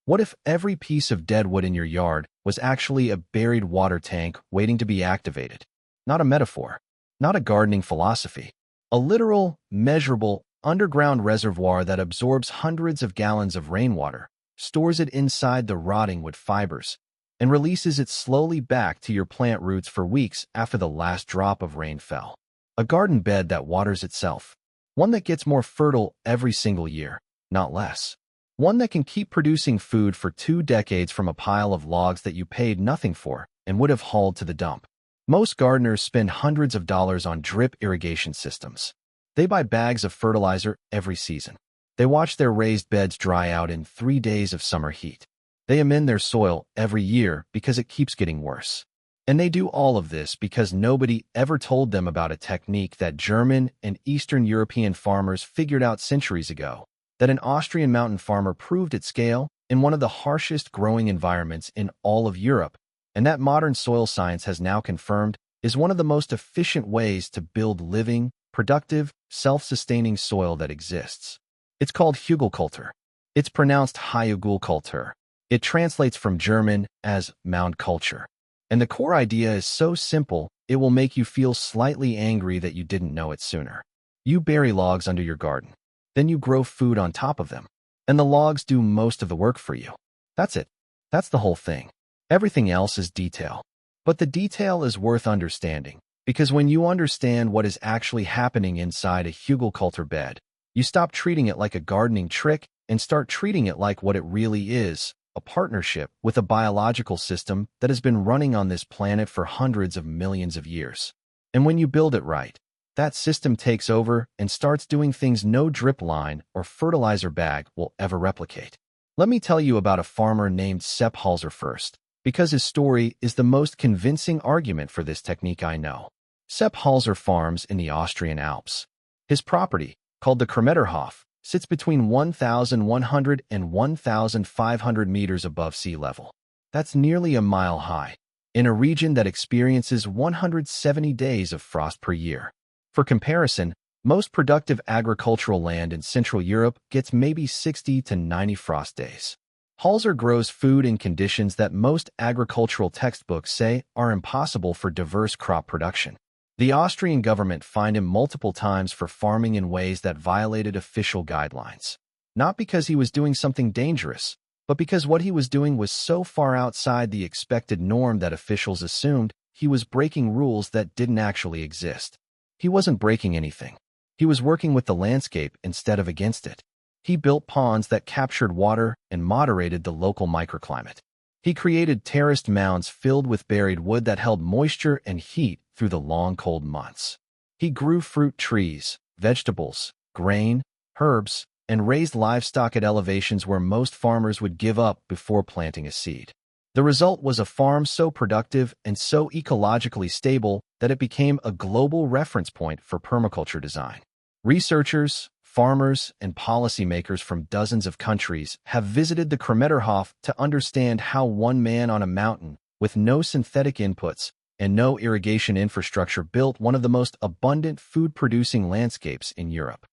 What if every piece of dead wood in your yard was actually a buried water tank waiting to be activated? Not a metaphor, not a gardening philosophy, a literal, measurable, underground reservoir that absorbs hundreds of gallons of rainwater, stores it inside the rotting wood fibers, and releases it slowly back to your plant roots for weeks after the last drop of rain fell. A garden bed that waters itself. One that gets more fertile every single year, not less. One that can keep producing food for 2 decades from a pile of logs that you paid nothing for and would have hauled to the dump. Most gardeners spend hundreds of dollars on drip irrigation systems. They buy bags of fertilizer every season. They watch their raised beds dry out in 3 days of summer heat. They amend their soil every year because it keeps getting worse. And they do all of this because nobody ever told them about a technique that German and Eastern European farmers figured out centuries ago, that an Austrian mountain farmer proved at scale in one of the harshest growing environments in all of Europe, and that modern soil science has now confirmed is one of the most efficient ways to build living, productive, self-sustaining soil that exists. It's called Hügelkultur. It's pronounced Hügelkultur. It translates from German as mound culture. And the core idea is so simple, it will make you feel slightly angry that you didn't know it sooner. You bury logs under your garden. Then you grow food on top of them. And the logs do most of the work for you. That's it. That's the whole thing. Everything else is detail. But the detail is worth understanding, because when you understand what is actually happening inside a Hügelkultur bed, you stop treating it like a gardening trick and start treating it like what it really is, a partnership with a biological system that has been running on this planet for hundreds of millions of years. And when you build it right, that system takes over and starts doing things no drip line or fertilizer bag will ever replicate. Let me tell you about a farmer named Sepp Hälzer first, because his story is the most convincing argument for this technique I know. Sepp Hälzer farms in the Austrian Alps. His property, called the Kremeterhof, sits between 1,100 and 1,500 meters above sea level. That's nearly a mile high, in a region that experiences 170 days of frost per year. For comparison, most productive agricultural land in Central Europe gets maybe 60 to 90 frost days. Hälzer grows food in conditions that most agricultural textbooks say are impossible for diverse crop production. The Austrian government fined him multiple times for farming in ways that violated official guidelines. Not because he was doing something dangerous, but because what he was doing was so far outside the expected norm that officials assumed he was breaking rules that didn't actually exist. He wasn't breaking anything. He was working with the landscape instead of against it. He built ponds that captured water and moderated the local microclimate. He created terraced mounds filled with buried wood that held moisture and heat through the long cold months. He grew fruit trees, vegetables, grain, herbs, and raised livestock at elevations where most farmers would give up before planting a seed. The result was a farm so productive and so ecologically stable that it became a global reference point for permaculture design. Researchers, farmers, and policymakers from dozens of countries have visited the Kremeterhof to understand how one man on a mountain with no synthetic inputs and no irrigation infrastructure built one of the most abundant food-producing landscapes in Europe.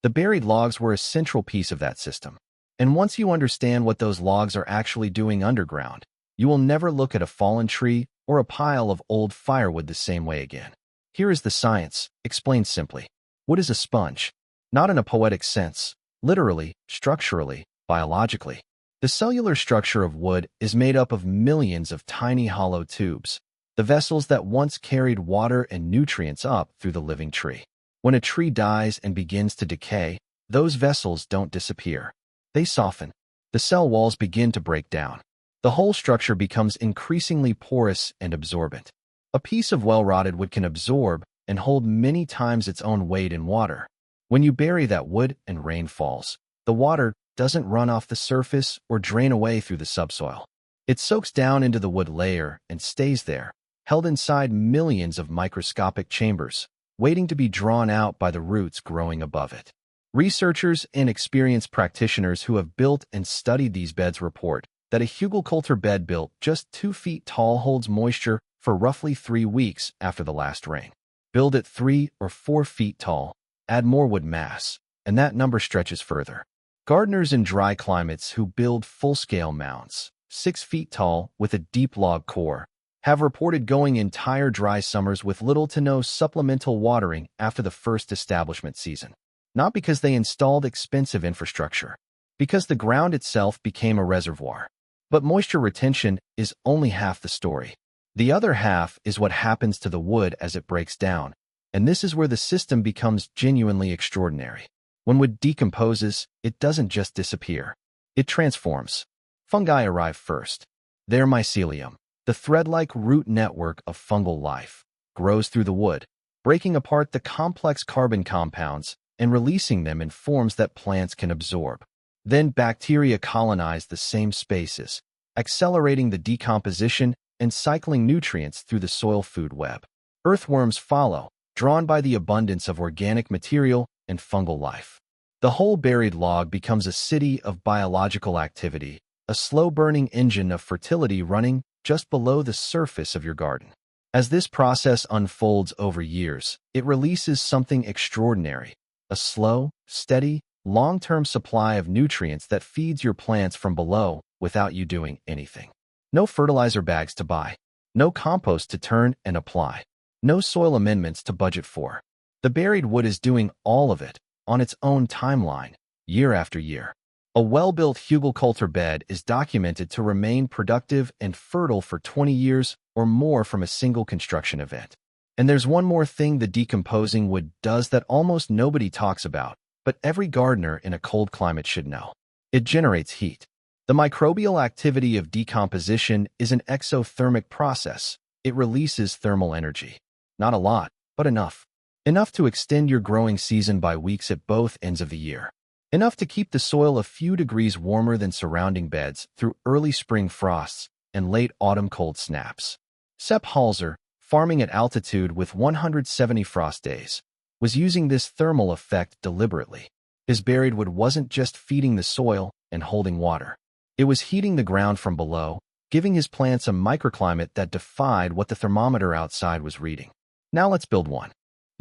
The buried logs were a central piece of that system. And once you understand what those logs are actually doing underground, you will never look at a fallen tree or a pile of old firewood the same way again. Here is the science, explained simply. Wood is a sponge. Not in a poetic sense, literally, structurally, biologically. The cellular structure of wood is made up of millions of tiny hollow tubes, the vessels that once carried water and nutrients up through the living tree. When a tree dies and begins to decay, those vessels don't disappear. They soften. The cell walls begin to break down. The whole structure becomes increasingly porous and absorbent. A piece of well-rotted wood can absorb and hold many times its own weight in water. When you bury that wood and rain falls, the water doesn't run off the surface or drain away through the subsoil. It soaks down into the wood layer and stays there, held inside millions of microscopic chambers, waiting to be drawn out by the roots growing above it. Researchers and experienced practitioners who have built and studied these beds report that a Hügelkultur bed built just 2 feet tall holds moisture for roughly 3 weeks after the last rain. Build it 3 or 4 feet tall, add more wood mass, and that number stretches further. Gardeners in dry climates who build full-scale mounds, 6 feet tall with a deep log core, have reported going entire dry summers with little to no supplemental watering after the first establishment season. Not because they installed expensive infrastructure, because the ground itself became a reservoir. But moisture retention is only half the story. The other half is what happens to the wood as it breaks down, and this is where the system becomes genuinely extraordinary. When wood decomposes, it doesn't just disappear. It transforms. Fungi arrive first. Their mycelium, the thread-like root network of fungal life, grows through the wood, breaking apart the complex carbon compounds and releasing them in forms that plants can absorb. Then bacteria colonize the same spaces, accelerating the decomposition and cycling nutrients through the soil food web. Earthworms follow, drawn by the abundance of organic material and fungal life. The whole buried log becomes a city of biological activity, a slow-burning engine of fertility running just below the surface of your garden. As this process unfolds over years, it releases something extraordinary, a slow, steady, long-term supply of nutrients that feeds your plants from below without you doing anything. No fertilizer bags to buy, no compost to turn and apply, no soil amendments to budget for. The buried wood is doing all of it on its own timeline, year after year. A well-built hugelkultur bed is documented to remain productive and fertile for 20 years or more from a single construction event. And there's one more thing the decomposing wood does that almost nobody talks about, but every gardener in a cold climate should know. It generates heat. The microbial activity of decomposition is an exothermic process. It releases thermal energy. Not a lot, but enough. Enough to extend your growing season by weeks at both ends of the year. Enough to keep the soil a few degrees warmer than surrounding beds through early spring frosts and late autumn cold snaps. Sepp Halzer, farming at altitude with 170 frost days, was using this thermal effect deliberately. His buried wood wasn't just feeding the soil and holding water. It was heating the ground from below, giving his plants a microclimate that defied what the thermometer outside was reading. Now let's build one.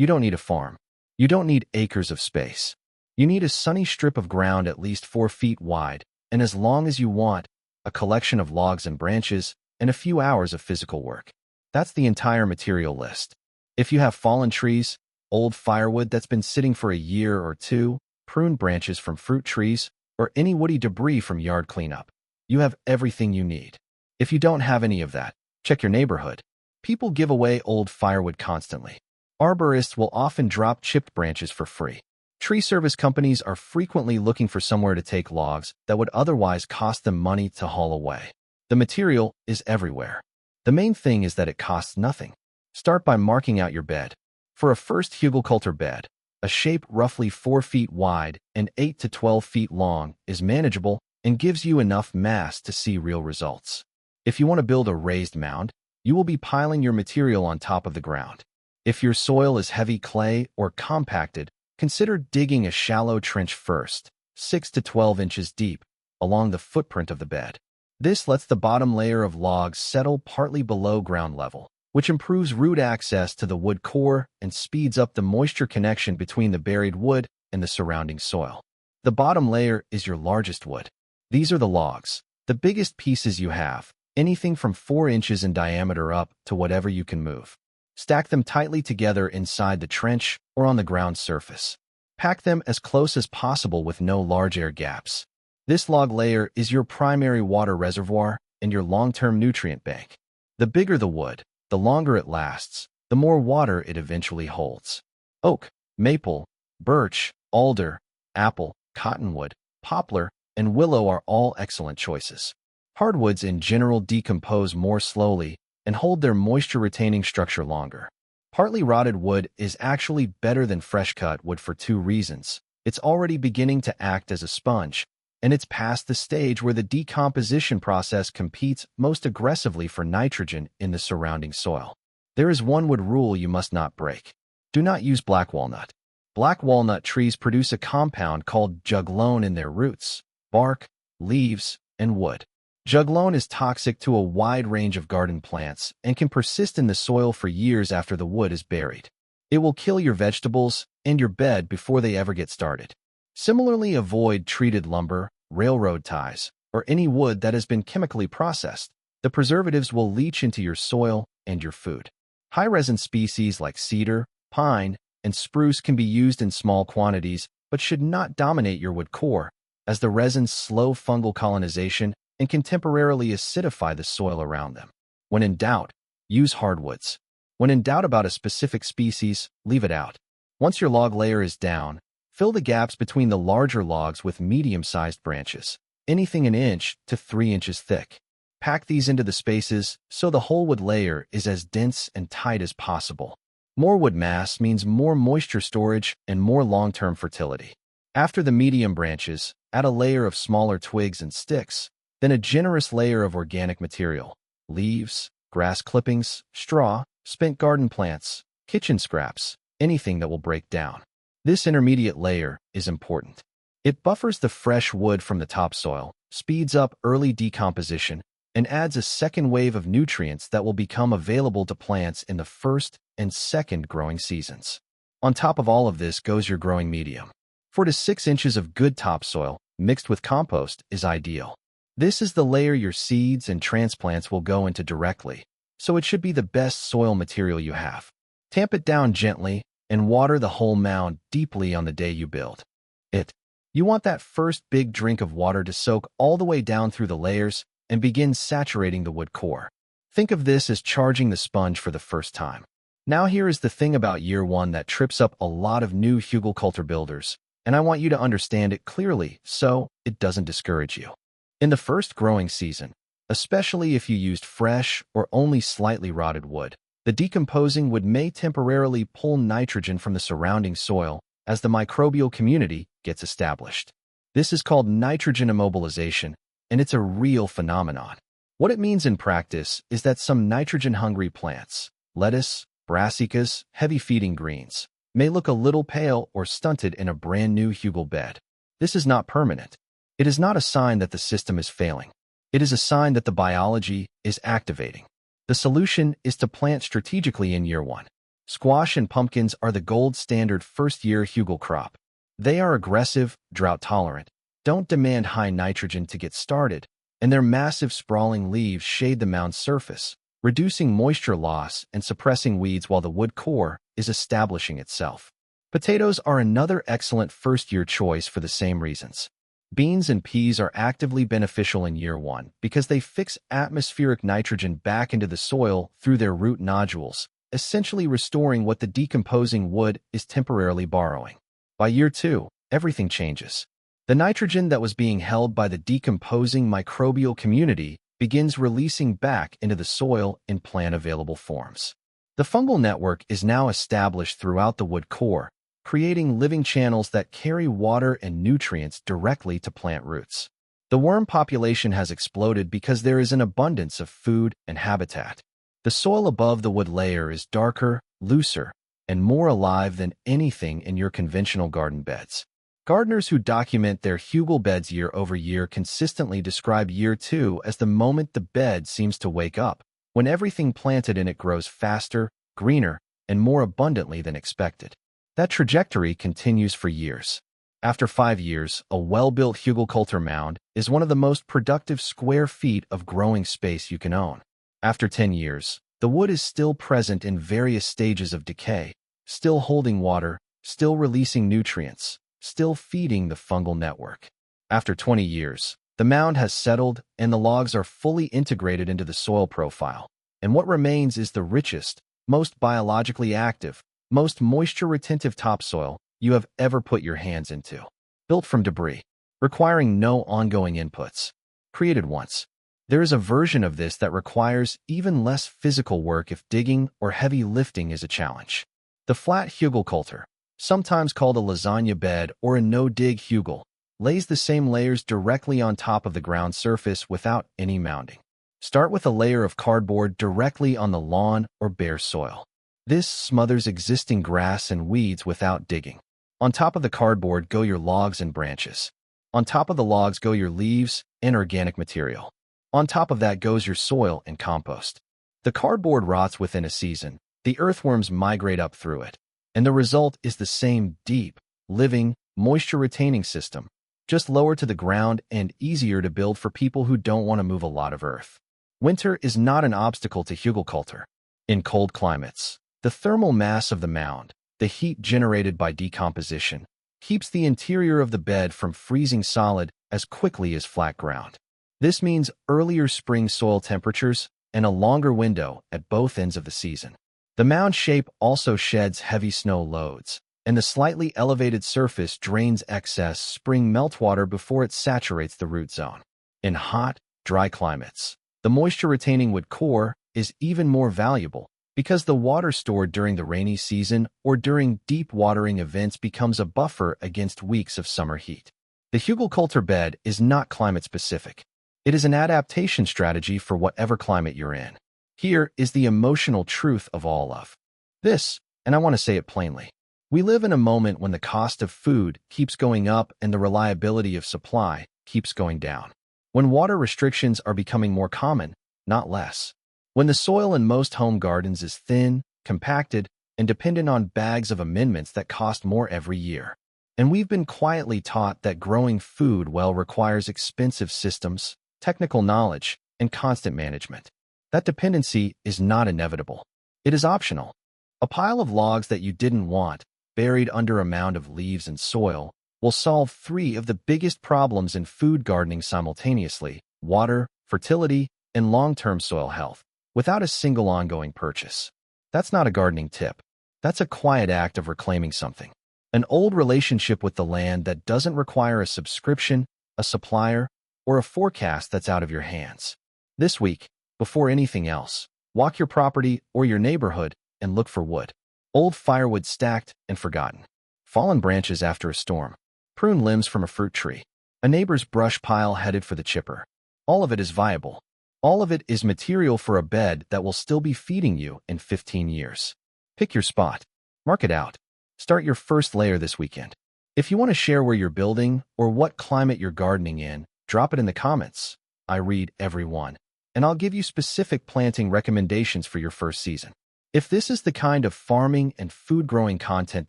You don't need a farm. You don't need acres of space. You need a sunny strip of ground at least 4 feet wide, and as long as you want, a collection of logs and branches, and a few hours of physical work. That's the entire material list. If you have fallen trees, old firewood that's been sitting for a year or two, pruned branches from fruit trees, or any woody debris from yard cleanup, you have everything you need. If you don't have any of that, check your neighborhood. People give away old firewood constantly. Arborists will often drop chipped branches for free. Tree service companies are frequently looking for somewhere to take logs that would otherwise cost them money to haul away. The material is everywhere. The main thing is that it costs nothing. Start by marking out your bed. For a first hugelkultur bed, a shape roughly 4 feet wide and 8 to 12 feet long is manageable and gives you enough mass to see real results. If you want to build a raised mound, you will be piling your material on top of the ground. If your soil is heavy clay or compacted, consider digging a shallow trench first, 6 to 12 inches deep, along the footprint of the bed. This lets the bottom layer of logs settle partly below ground level, which improves root access to the wood core and speeds up the moisture connection between the buried wood and the surrounding soil. The bottom layer is your largest wood. These are the logs, the biggest pieces you have, anything from 4 inches in diameter up to whatever you can move. Stack them tightly together inside the trench or on the ground surface. Pack them as close as possible with no large air gaps. This log layer is your primary water reservoir and your long-term nutrient bank. The bigger the wood, the longer it lasts, the more water it eventually holds. Oak, maple, birch, alder, apple, cottonwood, poplar, and willow are all excellent choices. Hardwoods in general decompose more slowly and hold their moisture-retaining structure longer. Partly rotted wood is actually better than fresh-cut wood for 2 reasons. It's already beginning to act as a sponge, and it's past the stage where the decomposition process competes most aggressively for nitrogen in the surrounding soil. There is one wood rule you must not break. Do not use black walnut. Black walnut trees produce a compound called juglone in their roots, bark, leaves, and wood. Juglone is toxic to a wide range of garden plants and can persist in the soil for years after the wood is buried. It will kill your vegetables and your bed before they ever get started. Similarly, avoid treated lumber, railroad ties, or any wood that has been chemically processed. The preservatives will leach into your soil and your food. High-resin species like cedar, pine, and spruce can be used in small quantities but should not dominate your wood core, as the resins slow fungal colonization and can temporarily acidify the soil around them. When in doubt, use hardwoods. When in doubt about a specific species, leave it out. Once your log layer is down, fill the gaps between the larger logs with medium-sized branches, anything an inch to 3 inches thick. Pack these into the spaces so the whole wood layer is as dense and tight as possible. More wood mass means more moisture storage and more long-term fertility. After the medium branches, add a layer of smaller twigs and sticks, then a generous layer of organic material, leaves, grass clippings, straw, spent garden plants, kitchen scraps, anything that will break down. This intermediate layer is important. It buffers the fresh wood from the topsoil, speeds up early decomposition, and adds a second wave of nutrients that will become available to plants in the first and second growing seasons. On top of all of this goes your growing medium. 4 to 6 inches of good topsoil mixed with compost is ideal. This is the layer your seeds and transplants will go into directly, so it should be the best soil material you have. Tamp it down gently and water the whole mound deeply on the day you build it. You want that first big drink of water to soak all the way down through the layers and begin saturating the wood core. Think of this as charging the sponge for the first time. Now here is the thing about year 1 that trips up a lot of new hugelkultur builders, and I want you to understand it clearly so it doesn't discourage you. In the first growing season, especially if you used fresh or only slightly rotted wood, the decomposing wood may temporarily pull nitrogen from the surrounding soil as the microbial community gets established. This is called nitrogen immobilization, and it's a real phenomenon. What it means in practice is that some nitrogen-hungry plants, lettuce, brassicas, heavy-feeding greens, may look a little pale or stunted in a brand new hugel bed. This is not permanent. It is not a sign that the system is failing. It is a sign that the biology is activating. The solution is to plant strategically in year 1. Squash and pumpkins are the gold standard first-year hugel crop. They are aggressive, drought-tolerant, don't demand high nitrogen to get started, and their massive sprawling leaves shade the mound's surface, reducing moisture loss and suppressing weeds while the wood core is establishing itself. Potatoes are another excellent first-year choice for the same reasons. Beans and peas are actively beneficial in year 1 because they fix atmospheric nitrogen back into the soil through their root nodules, essentially restoring what the decomposing wood is temporarily borrowing. By year 2, everything changes. The nitrogen that was being held by the decomposing microbial community begins releasing back into the soil in plant-available forms. The fungal network is now established throughout the wood core, creating living channels that carry water and nutrients directly to plant roots. The worm population has exploded because there is an abundance of food and habitat. The soil above the wood layer is darker, looser, and more alive than anything in your conventional garden beds. Gardeners who document their hugel beds year over year consistently describe year 2 as the moment the bed seems to wake up, when everything planted in it grows faster, greener, and more abundantly than expected. That trajectory continues for years. After 5 years, a well-built hugelkultur mound is one of the most productive square feet of growing space you can own. After 10 years, the wood is still present in various stages of decay, still holding water, still releasing nutrients, still feeding the fungal network. After 20 years, the mound has settled and the logs are fully integrated into the soil profile, and what remains is the richest, most biologically active, most moisture-retentive topsoil you have ever put your hands into. Built from debris, requiring no ongoing inputs. Created once. There is a version of this that requires even less physical work if digging or heavy lifting is a challenge. The flat hugelkultur, sometimes called a lasagna bed or a no-dig hugel, lays the same layers directly on top of the ground surface without any mounding. Start with a layer of cardboard directly on the lawn or bare soil. This smothers existing grass and weeds without digging. On top of the cardboard go your logs and branches. On top of the logs go your leaves and organic material. On top of that goes your soil and compost. The cardboard rots within a season. The earthworms migrate up through it. And the result is the same deep, living, moisture-retaining system, just lower to the ground and easier to build for people who don't want to move a lot of earth. Winter is not an obstacle to hugelkultur. In cold climates, the thermal mass of the mound, the heat generated by decomposition, keeps the interior of the bed from freezing solid as quickly as flat ground. This means earlier spring soil temperatures and a longer window at both ends of the season. The mound shape also sheds heavy snow loads, and the slightly elevated surface drains excess spring meltwater before it saturates the root zone. In hot, dry climates, the moisture-retaining wood core is even more valuable because the water stored during the rainy season or during deep watering events becomes a buffer against weeks of summer heat. The hugelkultur bed is not climate-specific. It is an adaptation strategy for whatever climate you're in. Here is the emotional truth of all of this, and I want to say it plainly. We live in a moment when the cost of food keeps going up and the reliability of supply keeps going down. When water restrictions are becoming more common, not less. When the soil in most home gardens is thin, compacted, and dependent on bags of amendments that cost more every year. And we've been quietly taught that growing food well requires expensive systems, technical knowledge, and constant management. That dependency is not inevitable. It is optional. A pile of logs that you didn't want, buried under a mound of leaves and soil, will solve three of the biggest problems in food gardening simultaneously: water, fertility, and long-term soil health, without a single ongoing purchase. That's not a gardening tip. That's a quiet act of reclaiming something. An old relationship with the land that doesn't require a subscription, a supplier, or a forecast that's out of your hands. This week, before anything else, walk your property or your neighborhood and look for wood. Old firewood stacked and forgotten. Fallen branches after a storm. Pruned limbs from a fruit tree. A neighbor's brush pile headed for the chipper. All of it is viable. All of it is material for a bed that will still be feeding you in 15 years. Pick your spot. Mark it out. Start your first layer this weekend. If you want to share where you're building or what climate you're gardening in, drop it in the comments. I read every one, and I'll give you specific planting recommendations for your first season. If this is the kind of farming and food growing content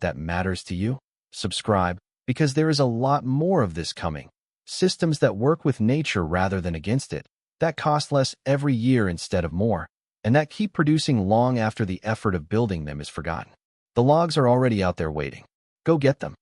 that matters to you, subscribe, because there is a lot more of this coming. Systems that work with nature rather than against it, that cost less every year instead of more, and that keep producing long after the effort of building them is forgotten. The logs are already out there waiting. Go get them.